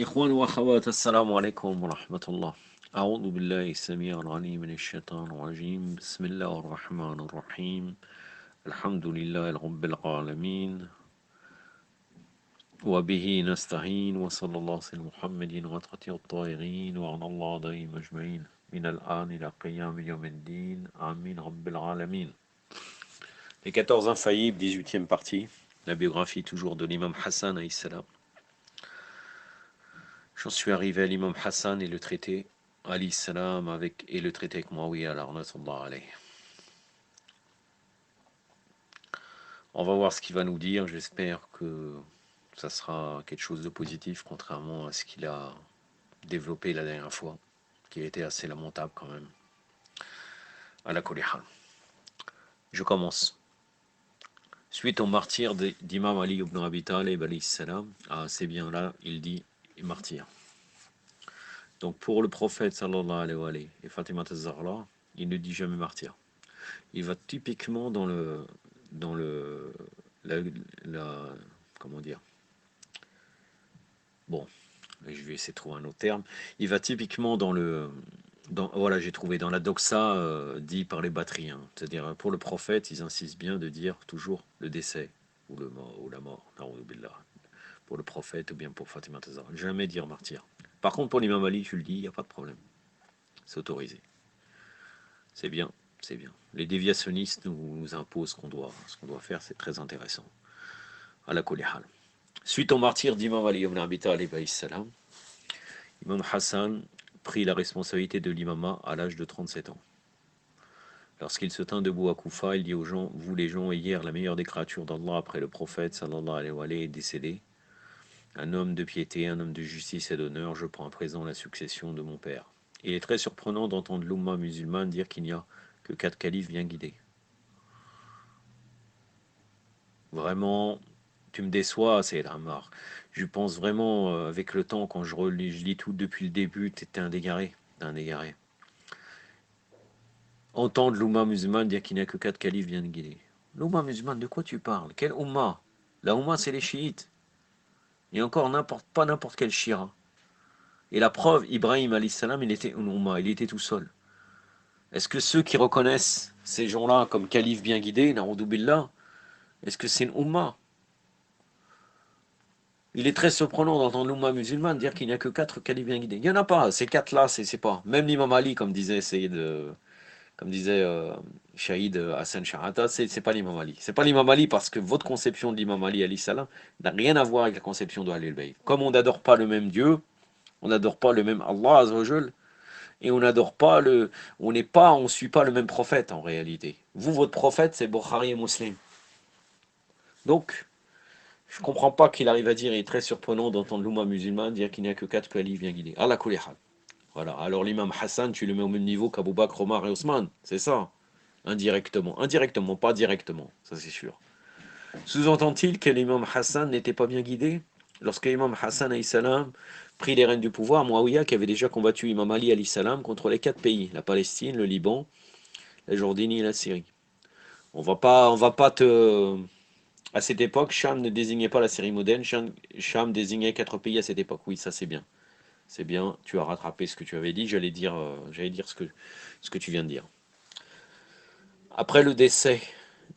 إخوان وأخوات السلام عليكم ورحمة الله. أعوذ بالله السميع العليم من الشيطان الرجيم. بسم الله الرحمن الرحيم. الحمد لله رب العالمين وبه نستعين وصلى الله على محمد وعلى الطاهرين وعلى الله دائم أجمعين من الآن إلى قيام يوم الدين آمين رب العالمين. Les 14 infaillibles, 18e partie, la biographie toujours de l'imam Hassan alayhi salam. J'en suis arrivé à l'imam Hassan et le traité alayhi salam et le traité avec Muawiyah la'natullah alayhi. On va voir ce qu'il va nous dire, j'espère que ça sera quelque chose de positif, contrairement à ce qu'il a développé la dernière fois, qui a été assez lamentable quand même. À la Kolihal. Je commence. Suite au martyr d'Imam Ali ibn Abi Talib alayhi salam, c'est bien là, il dit martyr. Donc pour le prophète sallallahu alayhi wa alayhi, et Fatima az-Zahra, il ne dit jamais martyr. Il va typiquement dans comment dire, bon, je vais essayer de trouver un autre terme. Il va typiquement voilà, j'ai trouvé dans la doxa dit par les batteries, hein. C'est-à-dire pour le prophète, ils insistent bien de dire toujours le décès ou la mort, pour le prophète ou bien pour Fatima Tazara. Jamais dire martyr. Par contre, pour l'imam Ali, tu le dis, il n'y a pas de problème. C'est autorisé. C'est bien, c'est bien. Les déviationnistes nous imposent ce qu'on doit faire, c'est très intéressant. À la Kolihal. Suite au martyr d'Imam Ali ibn Abi Talib alayhi salam, Imam Hassan prit la responsabilité de l'imama à l'âge de 37 ans. Lorsqu'il se tint debout à Koufa, il dit aux gens, vous les gens, hier la meilleure des créatures d'Allah après le prophète sallallahu alayhi wa alayhi est décédé. Un homme de piété, un homme de justice et d'honneur, je prends à présent la succession de mon père. Il est très surprenant d'entendre l'Oumma musulmane dire qu'il n'y a que 4 califes bien guidés. Vraiment, tu me déçois, Sayyid Ammar. Je pense vraiment, avec le temps, quand je lis tout depuis le début, t'es un dégaré. Entendre l'Oumma musulmane dire qu'il n'y a que 4 califes bien guidés. L'Oumma musulmane, de quoi tu parles? Quelle Oumma? La Oumma, c'est les chiites. Et encore, pas n'importe quel Shira. Et la preuve, Ibrahim, alayhi salam, il était une Oumma, il était tout seul. Est-ce que ceux qui reconnaissent ces gens-là comme califes bien guidés, na'oudou billah, est-ce que c'est une Oumma? Il est très surprenant d'entendre l'Oumma musulmane dire qu'il n'y a que 4 califes bien guidés. Il n'y en a pas, ces 4-là, c'est pas. Même l'imam Ali, comme disait Shahid Hassan Sharata, c'est pas l'imam Ali. C'est pas l'imam Ali parce que votre conception de l'imam Ali, alayhi salam, n'a rien à voir avec la conception de Ahlul Bayt. Comme on n'adore pas le même Dieu, on n'adore pas le même Allah, Azzawajal, et on n'adore pas on suit pas le même prophète en réalité. Vous, votre prophète, c'est Bukhari et Muslim. Donc, je comprends pas qu'il arrive à dire, il est très surprenant d'entendre l'Oumma musulmane dire qu'il n'y a que 4 califes bien guidés. Allah kulli hal. Voilà. Alors l'imam Hassan, tu le mets au même niveau qu'Abou Bakr, Omar et Osman. C'est ça. Indirectement. Indirectement, pas directement. Ça c'est sûr. Sous-entend-il que l'imam Hassan n'était pas bien guidé? Lorsque l'imam Hassan alayhi salam prit les rênes du pouvoir, Muawiyah, qui avait déjà combattu l'imam Ali alayhi salam contre les 4 pays, la Palestine, le Liban, la Jordanie et la Syrie. On va pas te... À cette époque, Cham ne désignait pas la Syrie moderne, Cham désignait 4 pays à cette époque. Oui, ça c'est bien. C'est bien, tu as rattrapé ce que tu avais dit, j'allais dire ce que tu viens de dire. Après le décès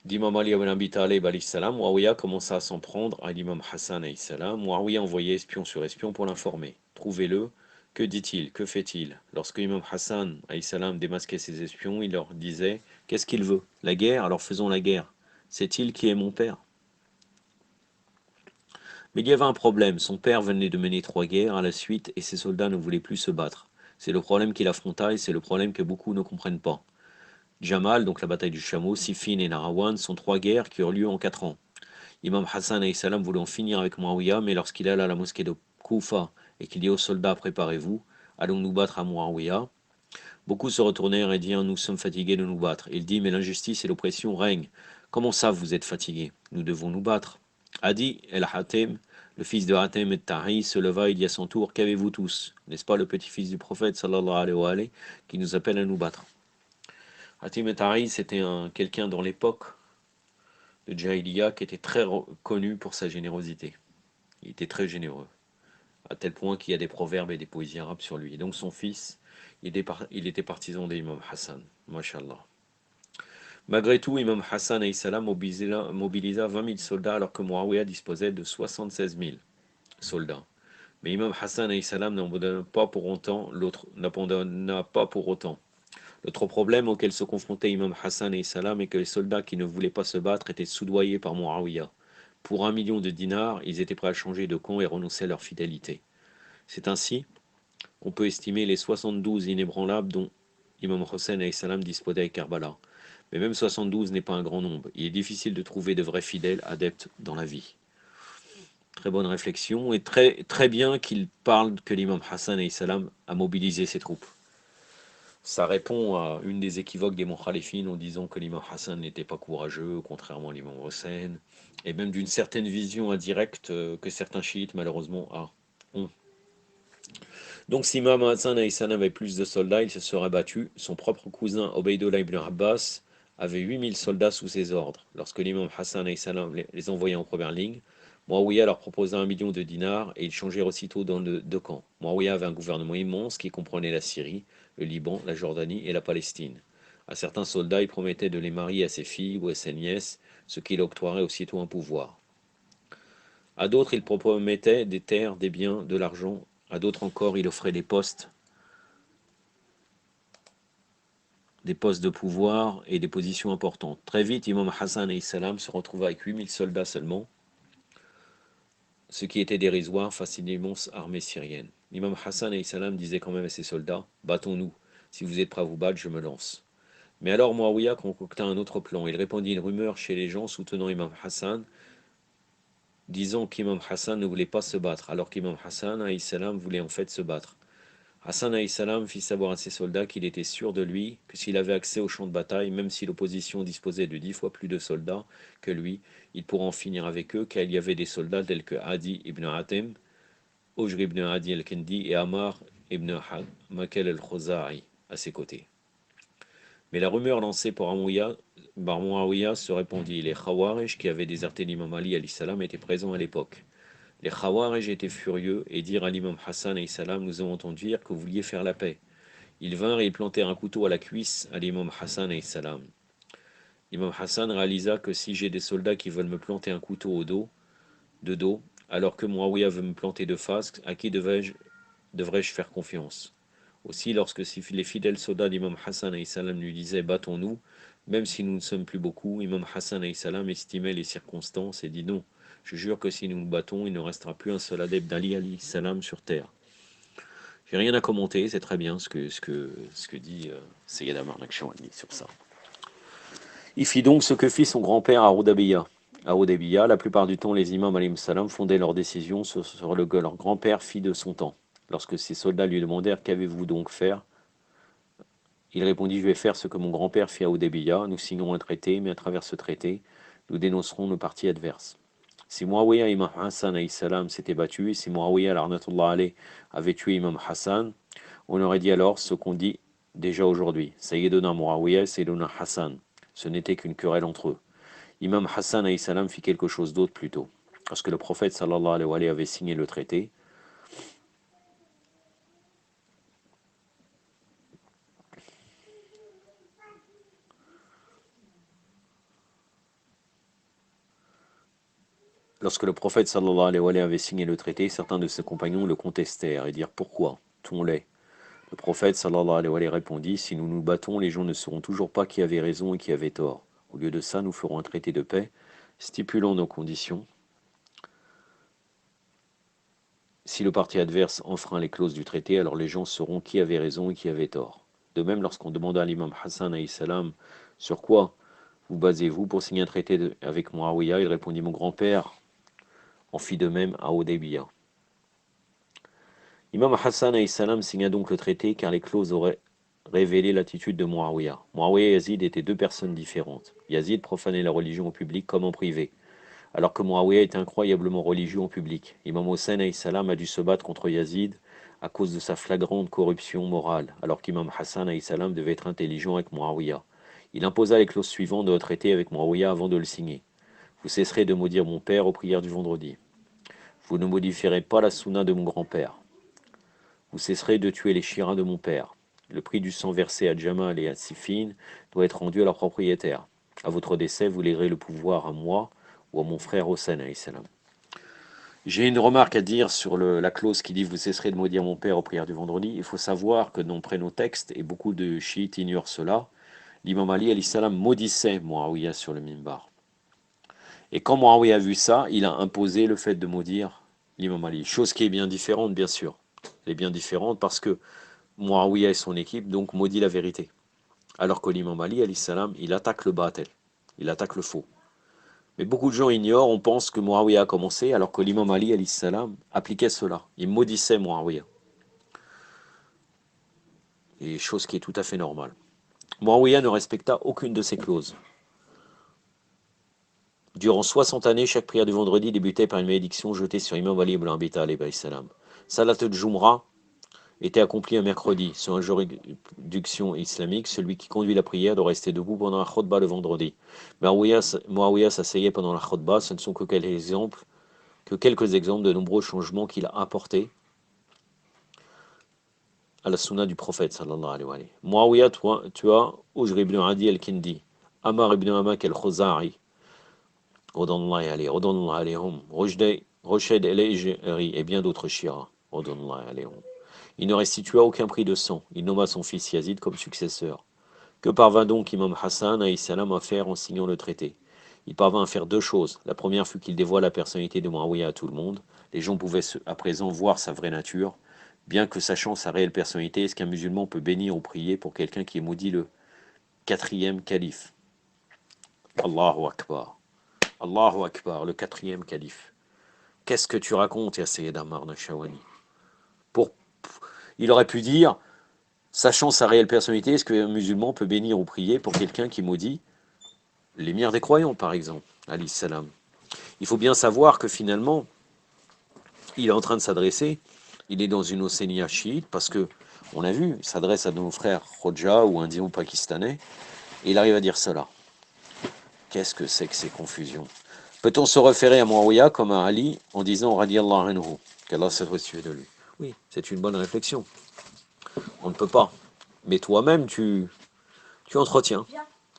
d'Imam Ali ibn Abi Talib alayhi salam, Muawiyah commença à s'en prendre à l'imam Hassan alayhi salam. Muawiyah envoyait espion sur espion pour l'informer. Trouvez-le. Que dit-il? Que fait-il? Lorsque l'imam Hassan alayhi salam démasquait ses espions, il leur disait: qu'est-ce qu'il veut? La guerre? Alors faisons la guerre. C'est-il qui est mon père? Mais il y avait un problème, son père venait de mener 3 guerres à la suite et ses soldats ne voulaient plus se battre. C'est le problème qu'il affronta et c'est le problème que beaucoup ne comprennent pas. Jamal, donc la bataille du chameau, Siffin et Narawan sont 3 guerres qui eurent lieu en 4 ans. Imam Hassan alayhi salam voulait en finir avec Muawiyah, mais lorsqu'il alla à la mosquée de Koufa et qu'il dit aux soldats: préparez-vous, allons nous battre à Muawiyah, beaucoup se retournèrent et dirent: nous sommes fatigués de nous battre. Il dit: mais l'injustice et l'oppression règnent. Comment ça vous êtes fatigués? Nous devons nous battre. Adi el-Hatem, le fils de Hatem et Tahi, se leva et dit à son tour: qu'avez-vous tous? N'est-ce pas le petit-fils du prophète sallallahu alayhi wa alayhi, qui nous appelle à nous battre? Hatem et Tahi, c'était quelqu'un dans l'époque de Jahiliya qui était très connu pour sa générosité. Il était très généreux, à tel point qu'il y a des proverbes et des poésies arabes sur lui. Et donc son fils, il était partisan de l'imam Hassan, mashallah. Malgré tout, Imam Hassan alayhi salam mobilisa 20 000 soldats alors que Muawiyah disposait de 76 000 soldats. Mais Imam Hassan alayhi salam n'abandonna pas pour autant n'abandonna pas pour autant. L'autre problème auquel se confrontait Imam Hassan alayhi salam est que les soldats qui ne voulaient pas se battre étaient soudoyés par Muawiyah. Pour 1 million de dinars, ils étaient prêts à changer de camp et renoncer à leur fidélité. C'est ainsi qu'on peut estimer les 72 inébranlables dont Imam Hussein alayhi salam disposait à Karbala. Mais même 72 n'est pas un grand nombre. Il est difficile de trouver de vrais fidèles adeptes dans la vie. Très bonne réflexion et très bien qu'il parle que l'imam Hassan alayhi salam a mobilisé ses troupes. Ça répond à une des équivoques des Mukhalifines en disant que l'imam Hassan n'était pas courageux, contrairement à l'imam Hussein, et même d'une certaine vision indirecte que certains chiites malheureusement ont. Donc si l'imam Hassan alayhi salam avait plus de soldats, il se serait battu. Son propre cousin Obeidullah ibn Abbas avait 8000 soldats sous ses ordres. Lorsque l'imam Hassan alayhi salam les envoyait en première ligne, Muawiyah leur proposa 1 million de dinars et ils changèrent aussitôt dans le deux camps. Muawiyah avait un gouvernement immense qui comprenait la Syrie, le Liban, la Jordanie et la Palestine. À certains soldats, il promettait de les marier à ses filles ou à ses nièces, ce qui leur octroierait aussitôt un pouvoir. À d'autres, il promettait des terres, des biens, de l'argent. À d'autres encore, il offrait des postes de pouvoir et des positions importantes. Très vite, Imam Hassan alayhi salam se retrouva avec 8000 soldats seulement, ce qui était dérisoire face à l'immense armée syrienne. L'imam Hassan alayhi salam disait quand même à ses soldats, battons-nous, si vous êtes prêts à vous battre, je me lance. Mais alors Muawiyah concocta un autre plan. Il répandit une rumeur chez les gens soutenant Imam Hassan, disant qu'Imam Hassan ne voulait pas se battre, alors qu'Imam Hassan alayhi salam voulait en fait se battre. Hassan alayhi salam fit savoir à ses soldats qu'il était sûr de lui, que s'il avait accès au champ de bataille, même si l'opposition disposait de 10 fois plus de soldats que lui, il pourrait en finir avec eux, car il y avait des soldats tels que Adi ibn Hatem, Ujr ibn Adi al-Kendi et Ammar ibn Makal al-Khuzai à ses côtés. Mais la rumeur lancée par Muawiyah se répandit. Les Khawarij, qui avaient déserté l'imam Ali alayhi salam, étaient présents à l'époque. Les Khawarij étaient furieux et dirent à l'imam Hassan alayhi salam, nous avons entendu dire que vous vouliez faire la paix. Ils vinrent et ils plantèrent un couteau à la cuisse à l'imam Hassan alayhi salam. L'imam Hassan réalisa que si j'ai des soldats qui veulent me planter un couteau de dos, alors que Muawiyah veut me planter de face, à qui devrais-je faire confiance? Aussi, lorsque les fidèles soldats d'Imam Hassan alayhi salam lui disaient battons-nous, même si nous ne sommes plus beaucoup, Imam Hassan alayhi salam estimait les circonstances et dit non, je jure que si nous nous battons, il ne restera plus un seul adepte d'Ali alayhi salam sur terre. J'ai rien à commenter, c'est très bien ce que dit Sayyid Amar Nakshawani sur ça. Il fit donc ce que fit son grand-père à Hudaybiyah. À Hudaybiyah, la plupart du temps, les imams alayhim salam fondaient leurs décisions sur le que leur grand-père fit de son temps. Lorsque ses soldats lui demandèrent qu'avez-vous donc faire, il répondit je vais faire ce que mon grand-père fit à Hudaybiyah. Nous signerons un traité, mais à travers ce traité, nous dénoncerons nos partis adverses. Si Muawiyah et Imam Hassan alayhi salam s'étaient battus, et si Muawiyah l'arnatullah alayh avait tué Imam Hassan, on aurait dit alors ce qu'on dit déjà aujourd'hui. Sayyiduna Muawiyah, Sayyiduna Hassan. Ce n'était qu'une querelle entre eux. Imam Hassan alayhi salam fit quelque chose d'autre plutôt. Lorsque le prophète sallallahu alayhi wa sallam avait signé le traité, certains de ses compagnons le contestèrent et dirent pourquoi tuons-les. Le prophète sallallahu alayhi wa sallam répondit si nous nous battons, les gens ne sauront toujours pas qui avait raison et qui avait tort. Au lieu de ça, nous ferons un traité de paix, stipulant nos conditions. Si le parti adverse enfreint les clauses du traité, alors les gens sauront qui avait raison et qui avait tort. De même, lorsqu'on demanda à l'imam Hassan alayhi salam sur quoi vous basez-vous pour signer un traité avec Muawiyah, il répondit mon grand-père en fit de même à Hudaybiyah. Imam Hassan alayhi salam signa donc le traité car les clauses auraient révélé l'attitude de Muawiyah. Muawiyah et Yazid étaient deux personnes différentes. Yazid profanait la religion au public comme en privé, alors que Muawiyah était incroyablement religieux en public. Imam Hussein alayhi salam a dû se battre contre Yazid à cause de sa flagrante corruption morale, alors qu'Imam Hassan alayhi salam devait être intelligent avec Muawiyah. Il imposa les clauses suivantes de retraiter avec Muawiyah avant de le signer. Vous cesserez de maudire mon père aux prières du vendredi. Vous ne modifierez pas la sunna de mon grand-père. Vous cesserez de tuer les chirins de mon père. Le prix du sang versé à Jamal et à Siffin doit être rendu à leur propriétaire. À votre décès, vous lèguerez le pouvoir à moi ou à mon frère Hossein alayhi salam. J'ai une remarque à dire sur la clause qui dit vous cesserez de maudire mon père aux prières du vendredi. Il faut savoir que d'après nos textes, et beaucoup de chiites ignorent cela, l'imam Ali alayhi salam maudissait Muawiyah sur le minbar. Et quand Muawiyah a vu ça, il a imposé le fait de maudire l'imam Ali. Chose qui est bien différente, bien sûr. Elle est bien différente parce que Muawiyah et son équipe donc maudit la vérité. Alors que l'imam Ali alayhi salam, il attaque le batel, il attaque le faux. Mais beaucoup de gens ignorent, on pense que Muawiyah a commencé, alors que l'imam Ali alayhi salam appliquait cela. Il maudissait Muawiyah. Et chose qui est tout à fait normale. Muawiyah ne respecta aucune de ces clauses. Durant 60 années, chaque prière du vendredi débutait par une malédiction jetée sur Imam Ali ibn Abi Talib alayhi salam. Salat al-Jumra était accompli un mercredi. Selon la juridiction islamique, celui qui conduit la prière doit rester debout pendant la khutbah le vendredi. Muawiyah s'asseyait pendant la khutbah. Ce ne sont que quelques exemples de nombreux changements qu'il a apportés à la sunna du prophète sallallahu alayhi wa sallam. Muawiyah tua Ujr ibn Adi al-Kindi, Amar ibn Amak al-Khuzai, Odanllahi alayhum, Roshed el-Ejri et bien d'autres chiites. Odanllahi alayhum. Il ne restitua aucun prix de sang. Il nomma son fils Yazid comme successeur. Que parvint donc Imam Hassan alayhi salam à faire en signant le traité? Il parvint à faire deux choses. La première fut qu'il dévoile la personnalité de Muawiyah à tout le monde. Les gens pouvaient à présent voir sa vraie nature. Bien que sachant sa réelle personnalité, est-ce qu'un musulman peut bénir ou prier pour quelqu'un qui est maudit le quatrième calife? Allahu Akbar. Allahu Akbar, le quatrième calife. Qu'est-ce que tu racontes, ya Sayyid Ammar Nashawani? Il aurait pu dire, sachant sa réelle personnalité, est-ce qu'un musulman peut bénir ou prier pour quelqu'un qui maudit l'émir des croyants, par exemple, alayhi salam? Il faut bien savoir que finalement, il est en train de s'adresser, il est dans une océania chiite, parce que, on a vu, il s'adresse à nos frères Khoja ou indiens ou pakistanais, et il arrive à dire cela. Qu'est-ce que c'est que ces confusions? Peut-on se référer à Muawiyah comme à Ali en disant radiyallahu anhu, qu'Allah s'est reçu de lui? Oui, c'est une bonne réflexion. On ne peut pas. Mais toi-même, tu entretiens.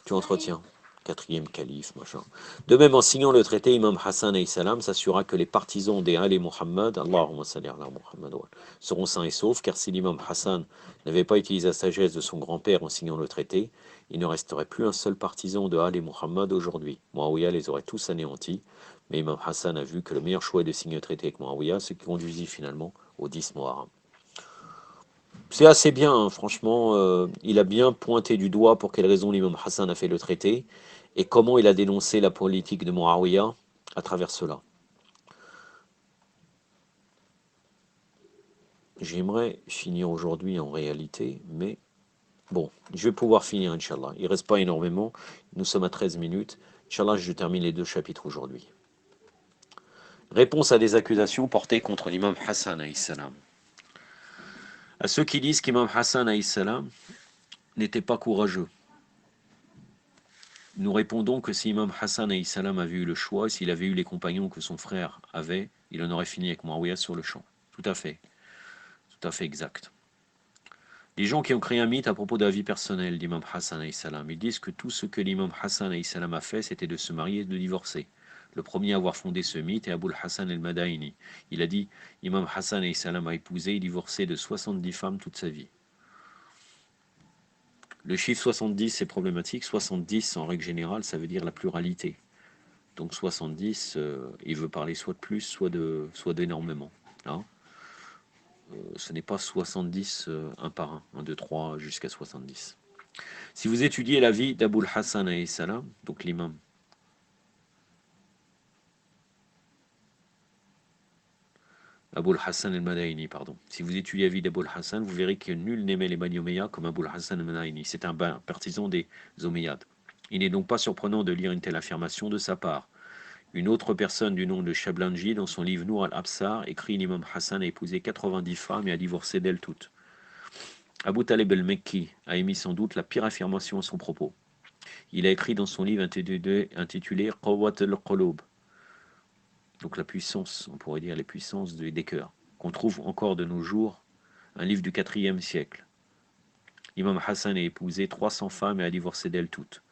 Tu entretiens. Quatrième calife, machin. De même, en signant le traité, Imam Hassan alayhi salam s'assura que les partisans des Ali Muhammad, Allahumma salli ala Muhammad, seront sains et saufs, car si l'imam Hassan n'avait pas utilisé la sagesse de son grand-père en signant le traité, il ne resterait plus un seul partisan de Ali Muhammad aujourd'hui. Muawiyah les aurait tous anéantis, mais Imam Hassan a vu que le meilleur choix est de signer le traité avec Muawiyah, ce qui conduisit finalement aux 10 Muharram. C'est assez bien, hein, franchement. Il a bien pointé du doigt pour quelle raison l'imam Hassan a fait le traité et comment il a dénoncé la politique de Muawiyah à travers cela. J'aimerais finir aujourd'hui en réalité, mais bon, je vais pouvoir finir, Inch'Allah. Il ne reste pas énormément. Nous sommes à 13 minutes. Inch'Allah, je termine les deux chapitres aujourd'hui. Réponse à des accusations portées contre l'imam Hassan alayhi salam. À ceux qui disent qu'imam Hassan alayhi salam n'était pas courageux. Nous répondons que si Imam Hassan alayhi salam avait eu le choix, s'il avait eu les compagnons que son frère avait, il en aurait fini avec Muawiyah sur le champ. Tout à fait exact. Les gens qui ont créé un mythe à propos de la vie personnelle d'Imam Hassan alayhi salam, ils disent que tout ce que l'imam Hassan alayhi salam a fait, c'était de se marier et de divorcer. Le premier à avoir fondé ce mythe est Abul Hassan el-Madaini. Il a dit, Imam Hassan alayhi salam a épousé et divorcé de 70 femmes toute sa vie. Le chiffre 70, c'est problématique. 70, en règle générale, ça veut dire la pluralité. Donc 70, il veut parler soit de plus, soit d'énormément. Hein. Ce n'est pas 70 un par un, 1, 2, 3, jusqu'à 70. Si vous étudiez la vie d'Aboul Hassan alayhi salam, donc l'imam, Aboul Hassan el-Madaini, pardon. Si vous étudiez la vie d'Aboul Hassan, vous verrez que nul n'aimait les Bani Omeyyades comme Aboul Hassan el-Madaini. C'est un partisan des Omeyyades. Il n'est donc pas surprenant de lire une telle affirmation de sa part. Une autre personne du nom de Shablanji, dans son livre Nour al-Absar, écrit l'imam Hassan a épousé 90 femmes et a divorcé d'elles toutes. Abu Talib el-Mekki a émis sans doute la pire affirmation à son propos. Il a écrit dans son livre intitulé Qawwat al-Qulub, Donc la puissance, on pourrait dire les puissances des cœurs, qu'on trouve encore de nos jours, un livre du IVe siècle. L'imam Hassan a épousé 300 femmes et a divorcé d'elles toutes.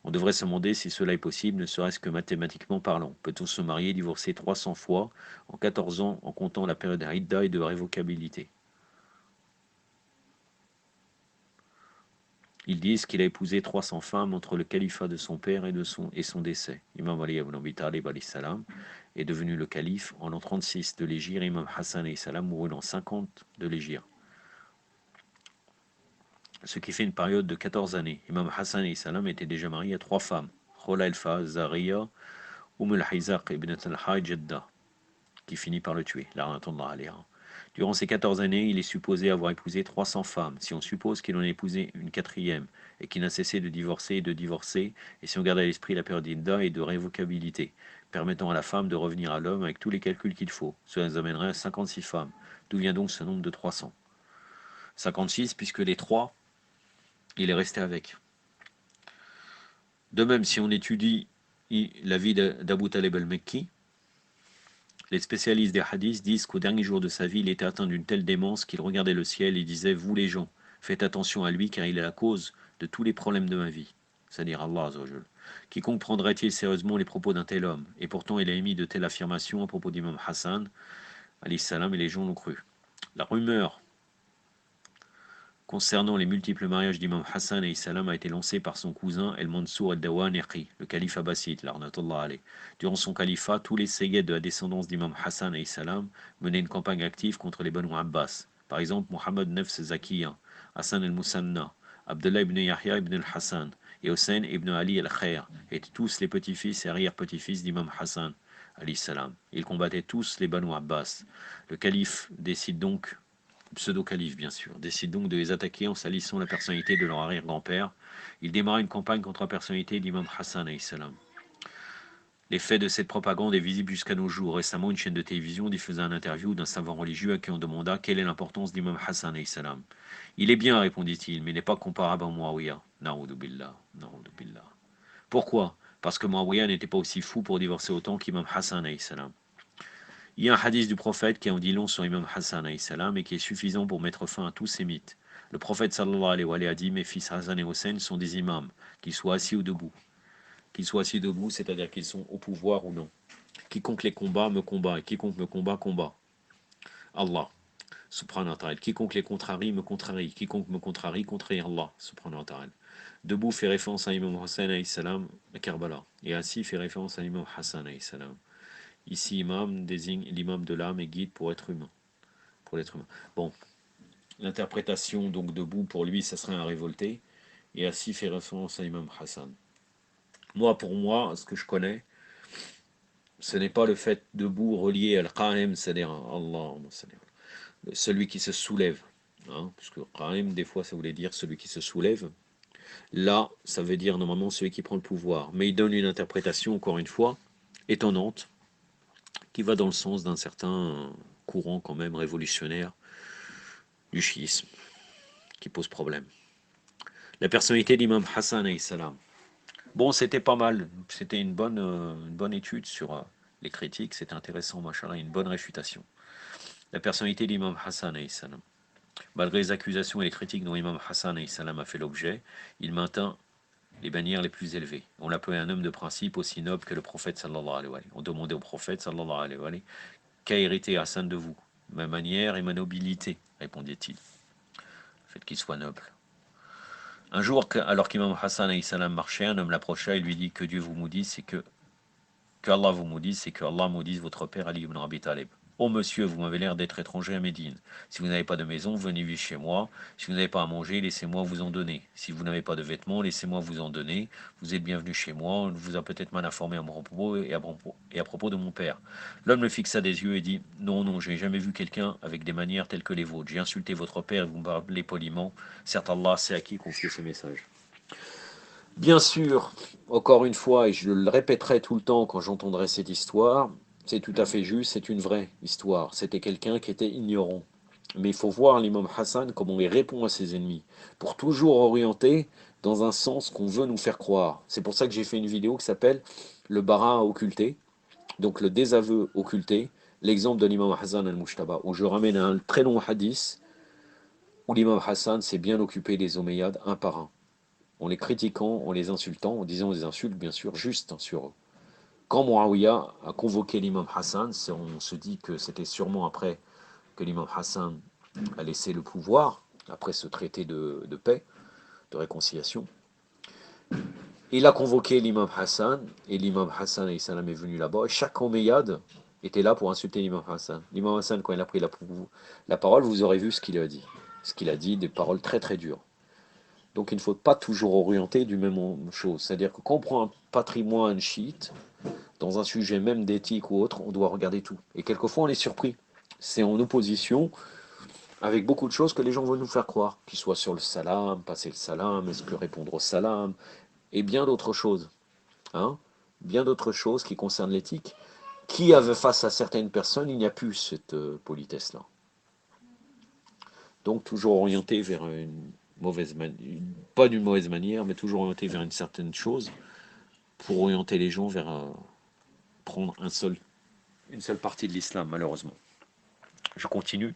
On devrait se demander si cela est possible, ne serait-ce que mathématiquement parlant. Peut-on se marier et divorcer 300 fois en 14 ans en comptant la période d'Idda et de révocabilité? Ils disent qu'il a épousé 300 femmes entre le califat de son père et son décès. Imam Ali ibn Abi Talib salam est devenu le calife en l'an 36 de l'Hégire. Imam Hassan salam mourut en 50 de l'Hégire. Ce qui fait une période de 14 années. Imam Hassan salam était déjà marié à 3 femmes. Khola el-Fa, Zariya, al-Hizaq ibn al-Hajj Jeddah, qui finit par le tuer. Durant ces 14 années, il est supposé avoir épousé 300 femmes. Si on suppose qu'il en a épousé une quatrième et qu'il n'a cessé de divorcer, et si on garde à l'esprit la période d'Idda et de révocabilité, permettant à la femme de revenir à l'homme avec tous les calculs qu'il faut, cela nous amènerait à 56 femmes. D'où vient donc ce nombre de 300? 56, puisque les 3, il est resté avec. De même, si on étudie la vie d'Abu Talib al-Mekki, les spécialistes des hadiths disent qu'au dernier jour de sa vie, il était atteint d'une telle démence qu'il regardait le ciel et disait: vous les gens, faites attention à lui car il est la cause de tous les problèmes de ma vie. C'est-à-dire Allah Azzawajal. Quiconque prendrait-il sérieusement les propos d'un tel homme? Et pourtant il a émis de telles affirmations à propos d'Imam Hassan, alayhi salam, et les gens l'ont cru. La rumeur concernant les multiples mariages d'Imam Hassan a été lancé par son cousin El-Mansour el-Dawaniqi, le calife abbasside, l'arnatullah alayh. Durant son califat, tous les sayyeds de la descendance d'Imam Hassan menaient une campagne active contre les Banu Abbas. Par exemple, Mohammed Nefs Zakiya, Hassan el-Musanna, Abdullah ibn Yahya ibn al-Hassan et Hussein ibn Ali al-Khair étaient tous les petits-fils et arrière-petits-fils d'Imam Hassan. Ils combattaient tous les Banu Abbas. Le calife décide donc, pseudo-calife bien sûr, décide donc de les attaquer en salissant la personnalité de leur arrière-grand-père. Il démarra une campagne contre la personnalité d'Imam Hassan alayhi salam. L'effet de cette propagande est visible jusqu'à nos jours. Récemment, une chaîne de télévision diffusait un interview d'un savant religieux à qui on demanda quelle est l'importance d'Imam Hassan alayhi salam. Il est bien, répondit-il, mais n'est pas comparable à Muawiyah. Na'udhu billah, na'udhu billah. Pourquoi? Parce que Muawiyah n'était pas aussi fou pour divorcer autant qu'Imam Hassan alayhi salam. Il y a un hadith du prophète qui en dit long sur Imam Hassan et qui est suffisant pour mettre fin à tous ces mythes. Le prophète sallallahu alayhi wa a dit: mes fils Hassan et Hossein sont des imams, qu'ils soient assis ou debout. Qu'ils soient assis debout, c'est-à-dire qu'ils sont au pouvoir ou non. Quiconque les combat me combat, et quiconque me combat combat. Allah, subhanahu wa ta'ala. Quiconque les contrarie me contrarie, quiconque me contrarie contrarie Allah, subhanahu wa ta'ala. Debout fait référence à Imam Hossein alayhi salam à Karbala, et assis fait référence à Imam Hassan alayhi salam. Ici, imam désigne l'imam de l'âme et guide pour être humain. Pour l'être humain. Bon, l'interprétation donc debout pour lui, ça serait un révolté, et assis fait référence à Imam Hassan. Moi, pour moi, ce que je connais, ce n'est pas le fait debout relié à al-Qa'im, c'est-à-dire Allah, celui qui se soulève. Hein, puisque Qa'im, des fois, ça voulait dire celui qui se soulève. Là, ça veut dire normalement celui qui prend le pouvoir. Mais il donne une interprétation, encore une fois, étonnante, qui va dans le sens d'un certain courant quand même révolutionnaire du chiisme, qui pose problème. La personnalité d'Imam Hassan alayhi salam. Bon, c'était pas mal, c'était une bonne étude sur les critiques, c'était intéressant, machallah, une bonne réfutation. La personnalité d'Imam Hassan alayhi salam. Malgré les accusations et les critiques dont Imam Hassan alayhi salam a fait l'objet, il maintint les bannières les plus élevées. On l'appelait un homme de principe aussi noble que le prophète sallallahu alayhi wa sallam. On demandait au prophète sallallahu alayhi wa sallam: qu'a hérité Hassan de vous? Ma manière et ma nobilité, répondait-il. Le fait qu'il soit noble. Un jour, alors qu'Imam Hassan alayhi salam marchait, un homme l'approcha et lui dit: que Dieu vous maudisse et que Allah vous maudisse et que Allah maudisse votre père Ali ibn Abi Talib. Oh monsieur, vous m'avez l'air d'être étranger à Médine. Si vous n'avez pas de maison, venez vivre chez moi. Si vous n'avez pas à manger, laissez-moi vous en donner. Si vous n'avez pas de vêtements, laissez-moi vous en donner. Vous êtes bienvenu chez moi. On vous a peut-être mal informé à mon propos et à propos de mon père. L'homme le fixa des yeux et dit: non, non, je n'ai jamais vu quelqu'un avec des manières telles que les vôtres. J'ai insulté votre père et vous me parlez poliment. Certes, Allah sait à qui confier ce message. Bien sûr, encore une fois, et je le répéterai tout le temps quand j'entendrai cette histoire, c'est tout à fait juste, c'est une vraie histoire. C'était quelqu'un qui était ignorant. Mais il faut voir l'imam Hassan comment il répond à ses ennemis, pour toujours orienter dans un sens qu'on veut nous faire croire. C'est pour ça que j'ai fait une vidéo qui s'appelle « Le bara occulté ». Donc le désaveu occulté, l'exemple de l'imam Hassan al-Mushtaba, où je ramène un très long hadith, où l'imam Hassan s'est bien occupé des Omeyyades un par un, en les critiquant, en les insultant, en disant des insultes bien sûr justes sur eux. Quand Muawiyah a convoqué l'imam Hassan, on se dit que c'était sûrement après que l'imam Hassan a laissé le pouvoir, après ce traité de paix, de réconciliation. Il a convoqué l'imam Hassan, et l'imam Hassan est venu là-bas, et chaque Omeyyade était là pour insulter l'imam Hassan. L'imam Hassan, quand il a pris la parole, vous aurez vu ce qu'il a dit. Ce qu'il a dit, des paroles très très dures. Donc il ne faut pas toujours orienter du même chose. C'est-à-dire que quand on prend un patrimoine chiite, dans un sujet même d'éthique ou autre, on doit regarder tout. Et quelquefois on est surpris. C'est en opposition avec beaucoup de choses que les gens veulent nous faire croire. Qu'ils soient sur le salam, passer le salam, est-ce que répondre au salam, et bien d'autres choses. Hein, bien d'autres choses qui concernent l'éthique, qui avait face à certaines personnes, il n'y a plus cette politesse-là. Donc toujours orienté vers une mauvaise manière, pas d'une mauvaise manière, mais toujours orienté vers une certaine chose, pour orienter les gens vers prendre une seule partie de l'islam, malheureusement. Je continue.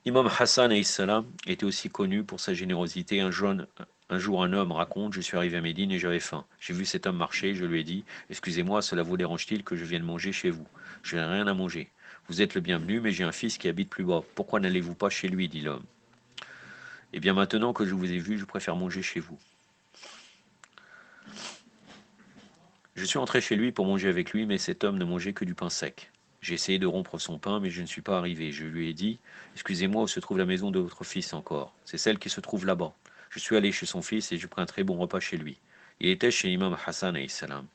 Imam Hassan salam était aussi connu pour sa générosité. Un jour, un homme raconte, je suis arrivé à Médine et j'avais faim. J'ai vu cet homme marcher, je lui ai dit, excusez-moi, cela vous dérange-t-il que je vienne manger chez vous? Je n'ai rien à manger. Vous êtes le bienvenu, mais j'ai un fils qui habite plus bas. Pourquoi n'allez-vous pas chez lui? Dit l'homme. Eh bien maintenant que je vous ai vu, je préfère manger chez vous. Je suis entré chez lui pour manger avec lui, mais cet homme ne mangeait que du pain sec. J'ai essayé de rompre son pain, mais je ne suis pas arrivé. Je lui ai dit, excusez-moi, où se trouve la maison de votre fils encore? C'est celle qui se trouve là-bas. Je suis allé chez son fils et j'ai pris un très bon repas chez lui. Il était chez l'imam Hassan salam.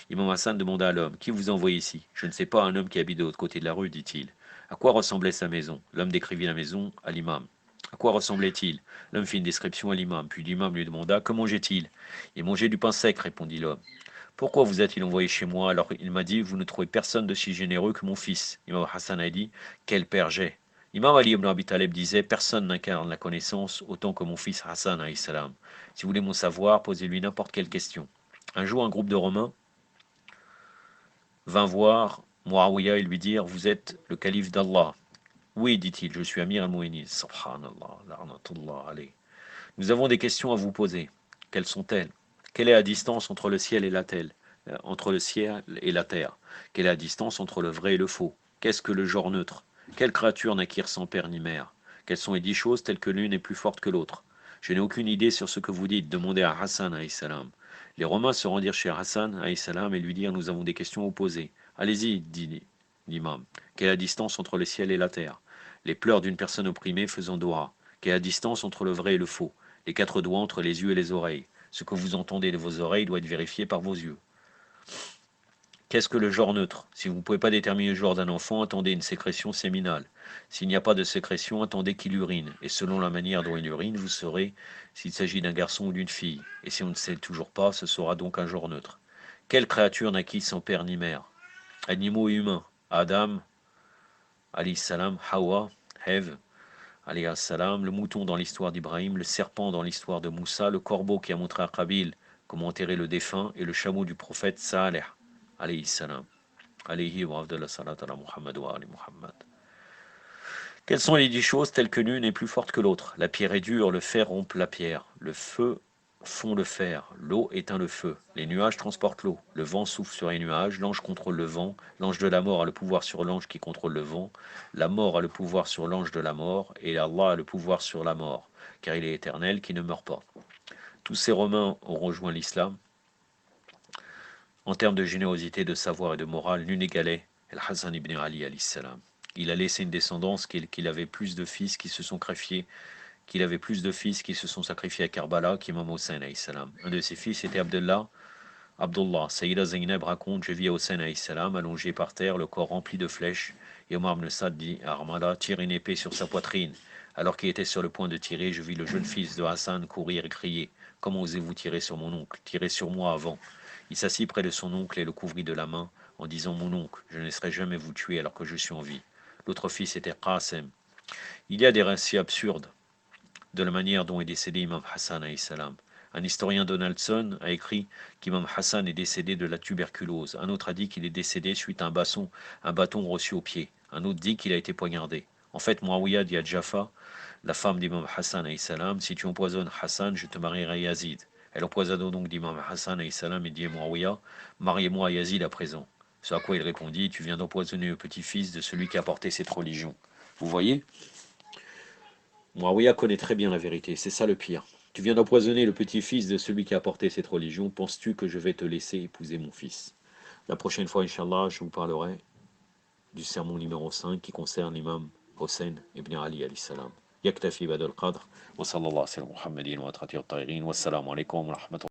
L'imam Hassan demanda à l'homme, qui vous envoie ici? Je ne sais pas, un homme qui habite de l'autre côté de la rue, dit-il. À quoi ressemblait sa maison? L'homme décrivit la maison à l'imam. À quoi ressemblait-il? L'homme fit une description à l'imam, puis l'imam lui demanda, que mangeait-il? Il mangeait du pain sec, répondit l'homme. Pourquoi vous êtes-il envoyé chez moi? Alors il m'a dit, vous ne trouvez personne de si généreux que mon fils. Imam Hassan a dit, quel père j'ai. Imam Ali ibn Abi Talib disait, personne n'incarne la connaissance autant que mon fils Hassan alayhi salam. Si vous voulez mon savoir, posez-lui n'importe quelle question. Un jour, un groupe de Romains vint voir Muawiyah et lui dire, vous êtes le calife d'Allah. Oui, dit-il, je suis Amir al-Mu'minin. Subhanallah, la'natullah alayh. Nous avons des questions à vous poser. Quelles sont-elles? Quelle est la distance entre le ciel et la terre? Entre le ciel et la terre? Quelle est la distance entre le vrai et le faux? Qu'est-ce que le genre neutre? Quelle créature naquirent sans père ni mère? Quelles sont les 10 choses telles que l'une est plus forte que l'autre? Je n'ai aucune idée sur ce que vous dites. Demandez à Hassan alayhi salam. Les Romains se rendirent chez Hassan alayhi salam et lui dirent, nous avons des questions à vous poser. Allez-y, dit l'imam. Quelle est la distance entre le ciel et la terre? Les pleurs d'une personne opprimée faisant doha. Quelle est la distance entre le vrai et le faux? Les 4 doigts entre les yeux et les oreilles. Ce que vous entendez de vos oreilles doit être vérifié par vos yeux. Qu'est-ce que le genre neutre? Si vous ne pouvez pas déterminer le genre d'un enfant, attendez une sécrétion séminale. S'il n'y a pas de sécrétion, attendez qu'il urine. Et selon la manière dont il urine, vous saurez s'il s'agit d'un garçon ou d'une fille. Et si on ne sait toujours pas, ce sera donc un genre neutre. Quelle créature naquit sans père ni mère? Animaux et humains. Adam, alayhi salam, Hawa, Hev, alayhi salam, le mouton dans l'histoire d'Ibrahim, le serpent dans l'histoire de Moussa, le corbeau qui a montré à Qabil comment enterrer le défunt, et le chameau du prophète Saleh, alayhi salam. Alayhi wa afdallah salat ala Muhammad wa ali Muhammad. Quelles sont les 10 choses telles que l'une est plus forte que l'autre? La pierre est dure, le fer rompt la pierre, le feu fond le fer, l'eau éteint le feu, les nuages transportent l'eau, le vent souffle sur les nuages, l'ange contrôle le vent, l'ange de la mort a le pouvoir sur l'ange qui contrôle le vent, la mort a le pouvoir sur l'ange de la mort, et Allah a le pouvoir sur la mort, car il est éternel qui ne meurt pas. Tous ces Romains ont rejoint l'islam. En termes de générosité, de savoir et de morale, nul n'égalait Al-Hassan ibn Ali alayhi salam. Il a laissé une descendance qu'il avait plus de fils qui se sont sacrifiés à Karbala qu'Imam Hussein alayhi salam. Un de ses fils était Abdullah. Sayyida Zainab raconte, je vis à Hussein alayhi salam allongé par terre, le corps rempli de flèches, et Omar ibn Saad dit à Armala, tire une épée sur sa poitrine. Alors qu'il était sur le point de tirer, je vis le jeune fils de Hassan courir et crier, comment osez-vous tirer sur mon oncle? Tirez sur moi avant. Il s'assit près de son oncle et le couvrit de la main en disant, mon oncle, je ne laisserai jamais vous tuer alors que je suis en vie. L'autre fils était Qasim. Il y a des récits absurdes de la manière dont est décédé Imam Hassan alayhi salam. Un historien, Donaldson, a écrit qu'Imam Hassan est décédé de la tuberculose. Un autre a dit qu'il est décédé suite à un bâton reçu au pied. Un autre dit qu'il a été poignardé. En fait, Muawiyah dit à Jaffa, la femme d'Imam Hassan, salam, si tu empoisonnes Hassan, je te marierai Yazid. Elle empoisonne donc d'Imam Hassan, salam, et dit à Muawiyah, mariez-moi à Yazid à présent. Ce à quoi il répondit, tu viens d'empoisonner le petit-fils de celui qui a porté cette religion. Vous voyez, Muawiyah connaît très bien la vérité, c'est ça le pire. Tu viens d'empoisonner le petit-fils de celui qui a porté cette religion, penses-tu que je vais te laisser épouser mon fils? La prochaine fois, Inch'Allah, je vous parlerai du sermon numéro 5 qui concerne l'imam Hossein ibn Ali alayhi salam. يكتفي بهذا القدر وصلى الله على محمد وأطهر الطاهرين والسلام عليكم ورحمة الله